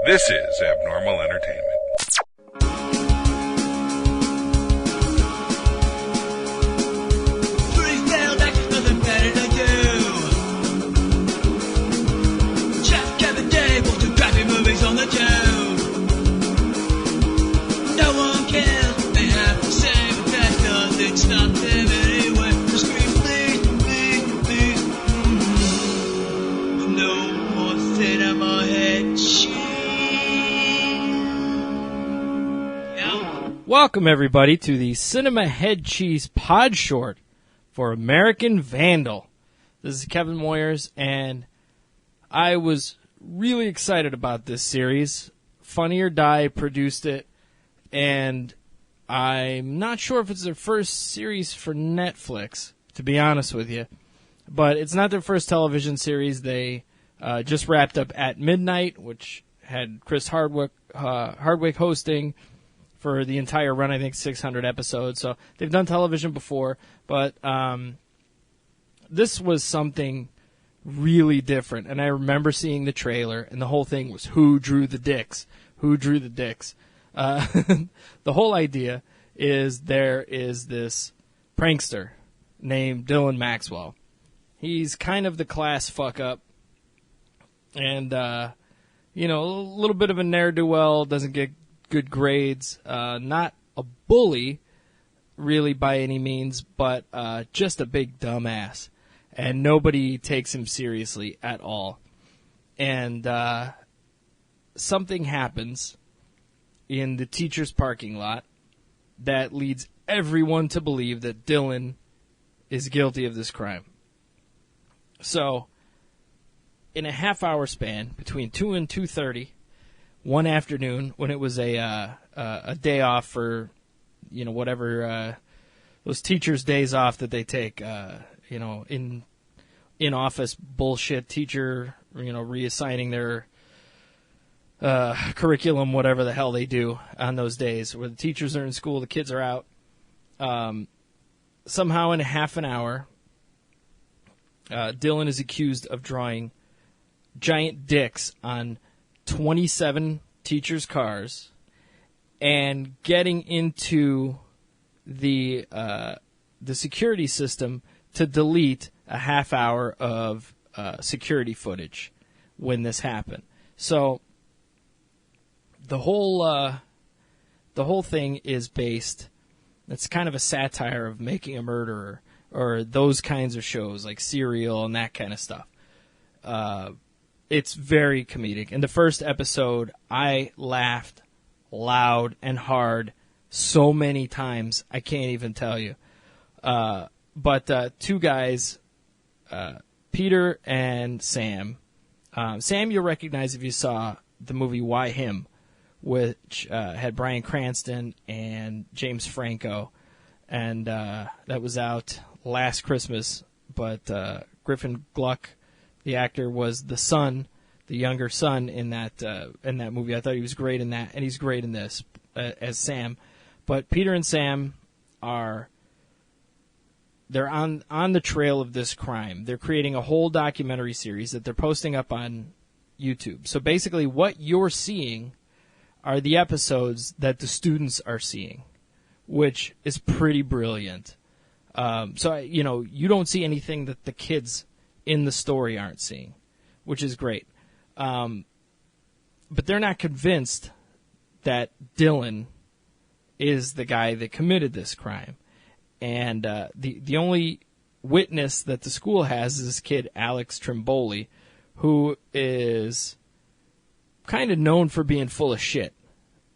This is Abnormal Entertainment. Welcome, everybody, to the Cinema Head Cheese Podshort for American Vandal. This is Kevin Moyers, and I was really excited about this series. Funny or Die produced it, and I'm not sure if it's their first series for Netflix, to be honest with you. But it's not their first television series. They just wrapped up At Midnight, which had Chris Hardwick hosting for the entire run, I think 600 episodes. So they've done television before, but this was something really different. And I remember seeing the trailer, and the whole thing was, who drew the dicks? Who drew the dicks? The whole idea is there is this prankster named Dylan Maxwell. He's kind of the class fuck-up, and, a little bit of a ne'er-do-well, doesn't get good grades, not a bully, really, by any means, but just a big dumbass. And nobody takes him seriously at all. And something happens in the teacher's parking lot that leads everyone to believe that Dylan is guilty of this crime. So, in a half-hour span, between 2 and 2:30, one afternoon, when it was a day off for, whatever those teachers' days off that they take, in office bullshit, teacher, reassigning their curriculum, whatever the hell they do on those days, where the teachers are in school, the kids are out. Somehow, in a half an hour, Dylan is accused of drawing giant dicks on 27 teachers' cars and getting into the security system to delete a half hour of security footage when this happened. So the whole thing is based. It's kind of a satire of Making a Murderer or those kinds of shows like Serial and that kind of stuff. It's very comedic. In the first episode, I laughed loud and hard so many times, I can't even tell you. But two guys, Peter and Sam. Sam you'll recognize if you saw the movie Why Him, which had Bryan Cranston and James Franco. And that was out last Christmas. But Griffin Gluck, the actor, was the son, the younger son in that movie. I thought he was great in that, and he's great in this as Sam. But Peter and Sam they're on the trail of this crime. They're creating a whole documentary series that they're posting up on YouTube. So basically, what you're seeing are the episodes that the students are seeing, which is pretty brilliant. So you don't see anything that the kids in the story aren't seeing, which is great. But they're not convinced that Dylan is the guy that committed this crime. And the only witness that the school has is this kid, Alex Trimboli, who is kind of known for being full of shit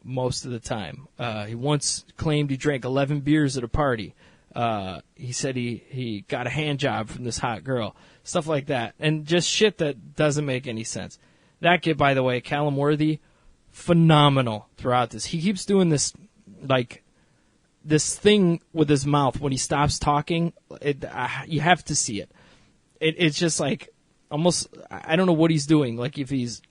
most of the time. He once claimed he drank 11 beers at a party. He said he got a hand job from this hot girl. Stuff like that. And just shit that doesn't make any sense. That kid, by the way, Callum Worthy, phenomenal throughout this. He keeps doing this, this thing with his mouth when he stops talking. You have to see it. It's just almost, I don't know what he's doing. If he's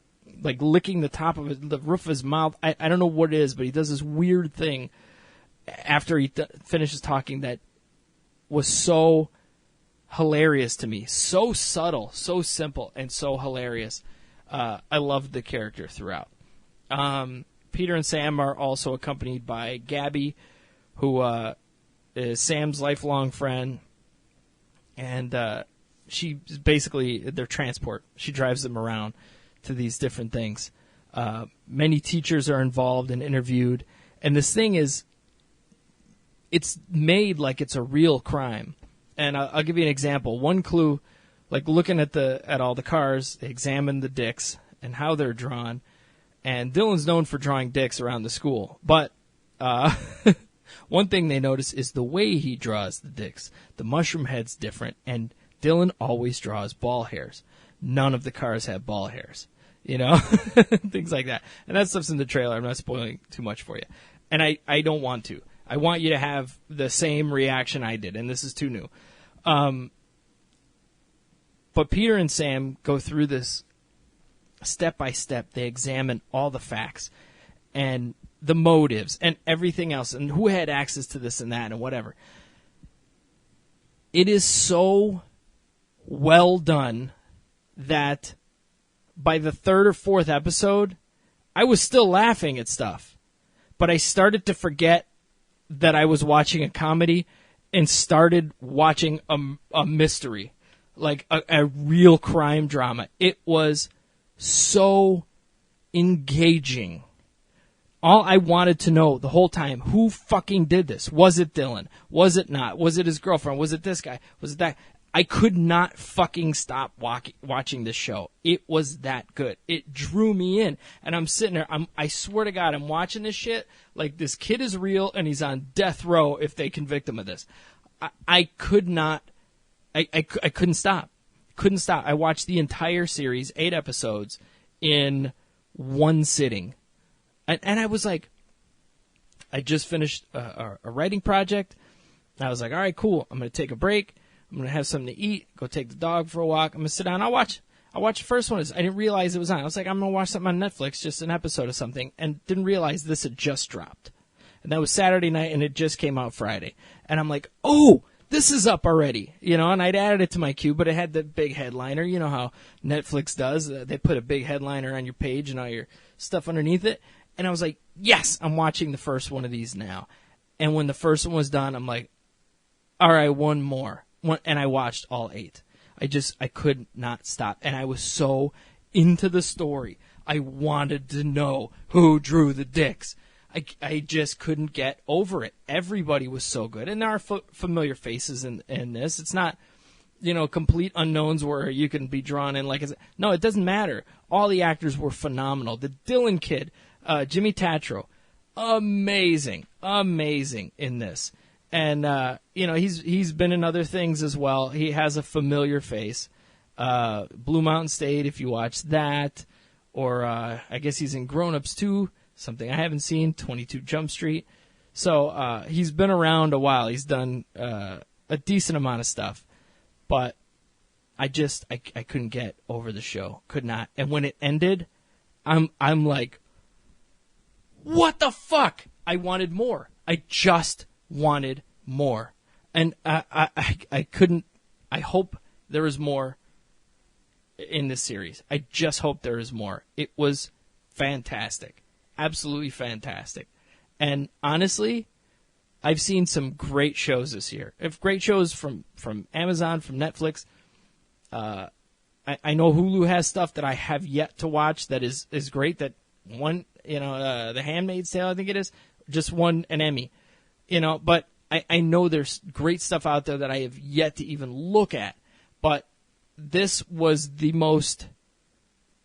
licking the top of the roof of his mouth. I don't know what it is, but he does this weird thing after he finishes talking that was so hilarious to me. So subtle, so simple, and so hilarious. I loved the character throughout. Peter and Sam are also accompanied by Gabby, who is Sam's lifelong friend, and she's basically their transport. She drives them around to these different things. Many teachers are involved and interviewed, and this thing is, it's made like it's a real crime. And I'll give you an example. One clue, like looking at all the cars, they examine the dicks and how they're drawn. And Dylan's known for drawing dicks around the school, but one thing they notice is the way he draws the dicks. The mushroom head's different, and Dylan always draws ball hairs. None of the cars have ball hairs, things like that. And that stuff's in the trailer. I'm not spoiling too much for you. And I don't want to. I want you to have the same reaction I did, and this is too new. But Peter and Sam go through this step by step. They examine all the facts and the motives and everything else and who had access to this and that and whatever. It is so well done that by the third or fourth episode, I was still laughing at stuff. But I started to forget that I was watching a comedy and started watching a mystery, like a real crime drama. It was so engaging. All I wanted to know the whole time, who fucking did this? Was it Dylan? Was it not? Was it his girlfriend? Was it this guy? Was it that? I could not fucking stop watching this show. It was that good. It drew me in. And I'm sitting there, I swear to God, I'm watching this shit like this kid is real and he's on death row if they convict him of this. I could not, I couldn't stop. Couldn't stop. I watched the entire series, 8 episodes, in one sitting. And I was like, I just finished a writing project. I was like, all right, cool. I'm going to take a break. I'm going to have something to eat, go take the dog for a walk. I'm going to sit down. I'll watch the first one. I didn't realize it was on. I was like, I'm going to watch something on Netflix, just an episode of something, and didn't realize this had just dropped. And that was Saturday night, and it just came out Friday. And I'm like, oh, this is up already. And I'd added it to my queue, but it had the big headliner. You know how Netflix does. They put a big headliner on your page and all your stuff underneath it. And I was like, yes, I'm watching the first one of these now. And when the first one was done, I'm like, all right, one more. And I watched all 8. I could not stop. And I was so into the story. I wanted to know who drew the dicks. I just couldn't get over it. Everybody was so good. And there are familiar faces in this. It's not, complete unknowns where you can be drawn in. No, it doesn't matter. All the actors were phenomenal. The Dylan kid, Jimmy Tatro, amazing in this. And, he's been in other things as well. He has a familiar face. Blue Mountain State, if you watch that. Or I guess he's in Grown Ups 2, something I haven't seen, 22 Jump Street. So he's been around a while. He's done a decent amount of stuff. But I couldn't get over the show. Could not. And when it ended, I'm like, what the fuck? I wanted more. I just wanted more. And I couldn't. I hope there is more in this series. I just hope there is more. It was fantastic. Absolutely fantastic. And honestly, I've seen some great shows this year. Great shows from Amazon, from Netflix. I know Hulu has stuff that I have yet to watch that is great. That one, The Handmaid's Tale, I think it is, just won an Emmy. But I know there's great stuff out there that I have yet to even look at. But this was the most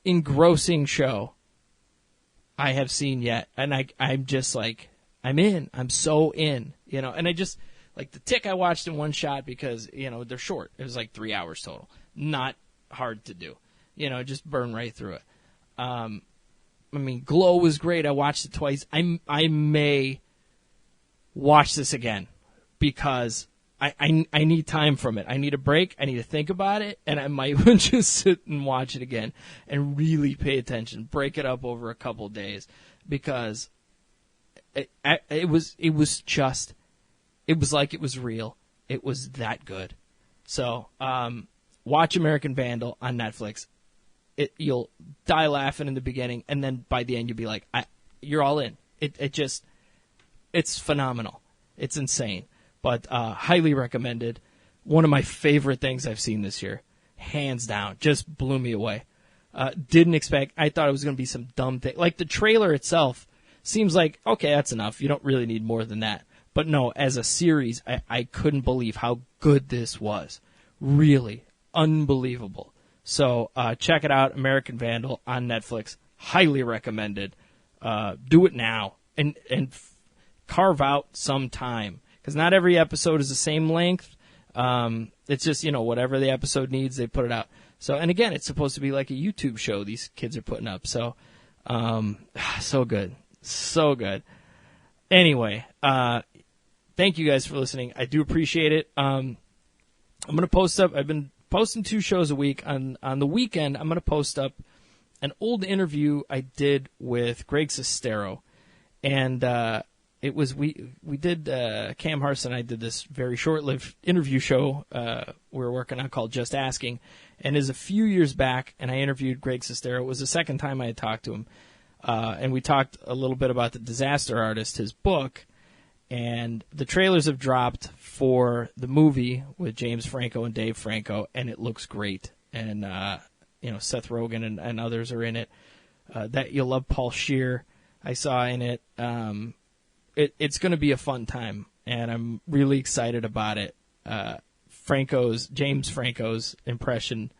engrossing show I have seen yet. And I'm just like, I'm in. I'm so in. And I just, like The Tick I watched in one shot because, they're short. It was like 3 hours total. Not hard to do. Just burn right through it. Glow was great. I watched it twice. I may watch this again because I need time from it. I need a break. I need to think about it, and I might just sit and watch it again and really pay attention. Break it up over a couple days because it was like it was real. It was that good. So watch American Vandal on Netflix. you'll die laughing in the beginning, and then by the end you'll be like, you're all in. It's phenomenal. It's insane. But highly recommended. One of my favorite things I've seen this year. Hands down. Just blew me away. Didn't expect. I thought it was going to be some dumb thing. Like the trailer itself seems like, okay, that's enough. You don't really need more than that. But no, as a series, I couldn't believe how good this was. Really unbelievable. So check it out, American Vandal on Netflix. Highly recommended. Do it now and carve out some time, because not every episode is the same length. It's just, whatever the episode needs, they put it out. So, and again, it's supposed to be like a YouTube show these kids are putting up. So, so good. So good. Anyway, thank you guys for listening. I do appreciate it. I'm going to post up, I've been posting 2 shows a week. On the weekend, I'm going to post up an old interview I did with Greg Sestero. And it was, we did, Cam Harson and I did this very short-lived interview show we were working on called Just Asking. And it was a few years back, and I interviewed Greg Sestero. It was the second time I had talked to him. And we talked a little bit about The Disaster Artist, his book. And the trailers have dropped for the movie with James Franco and Dave Franco, and it looks great. And, Seth Rogen and others are in it. That you'll love Paul Scheer, I saw in it. It's going to be a fun time, and I'm really excited about it. James Franco's impression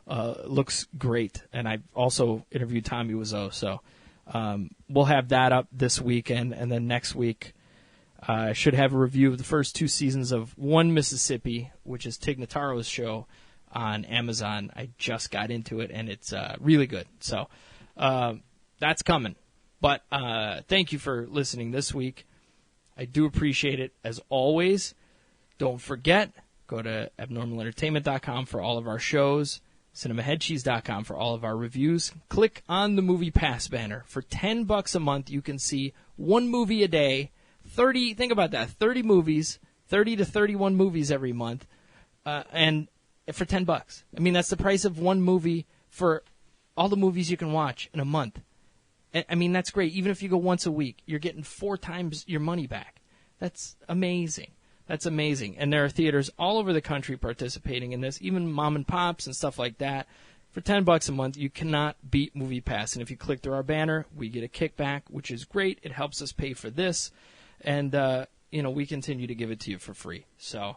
looks great, and I also interviewed Tommy Wiseau, so we'll have that up this weekend, and then next week I should have a review of the first 2 seasons of One Mississippi, which is Tig Notaro's show on Amazon. I just got into it, and it's really good, so that's coming. But thank you for listening this week. I do appreciate it, as always. Don't forget, go to abnormalentertainment.com for all of our shows, cinemaheadcheese.com for all of our reviews. Click on the Movie Pass banner. For $10 a month, you can see 1 movie a day. 30, think about that, 30 movies, 30 to 31 movies every month, and for $10. I mean, that's the price of 1 movie for all the movies you can watch in a month. I mean, that's great. Even if you go once a week, you're getting 4 times your money back. That's amazing. That's amazing. And there are theaters all over the country participating in this, even mom and pops and stuff like that. For $10 a month, you cannot beat Movie Pass. And if you click through our banner, we get a kickback, which is great. It helps us pay for this. And, we continue to give it to you for free. So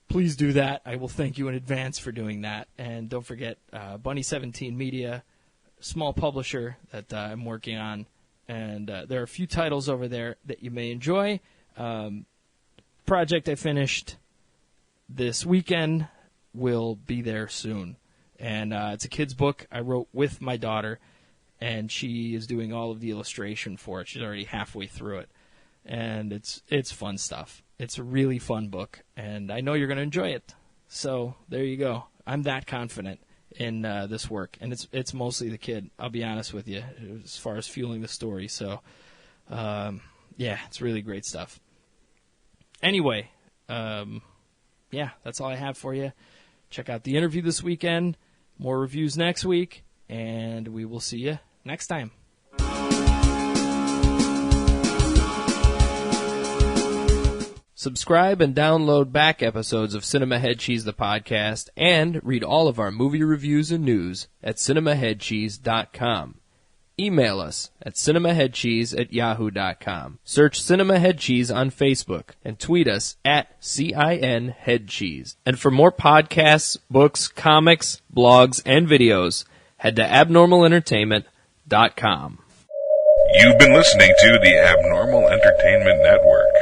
please do that. I will thank you in advance for doing that. And don't forget, Bunny 17 Media, small publisher that I'm working on, and there are a few titles over there that you may enjoy. Project I finished this weekend will be there soon, and it's a kid's book I wrote with my daughter, and she is doing all of the illustration for it. She's already halfway through it, and it's fun stuff. It's a really fun book, and I know you're going to enjoy it. So there you go. I'm that confident in this work, and it's mostly the kid, I'll be honest with you, as far as fueling the story. So it's really great stuff. Anyway, that's all I have for you. Check out the interview this weekend, more reviews next week, and we will see you next time. Subscribe and download back episodes of Cinema Head Cheese the podcast, and read all of our movie reviews and news at cinemaheadcheese.com. Email us at cinemaheadcheese@yahoo.com. Search Cinema Head Cheese on Facebook and tweet us at CINHeadCheese. And for more podcasts, books, comics, blogs, and videos, head to abnormalentertainment.com. You've been listening to the Abnormal Entertainment Network.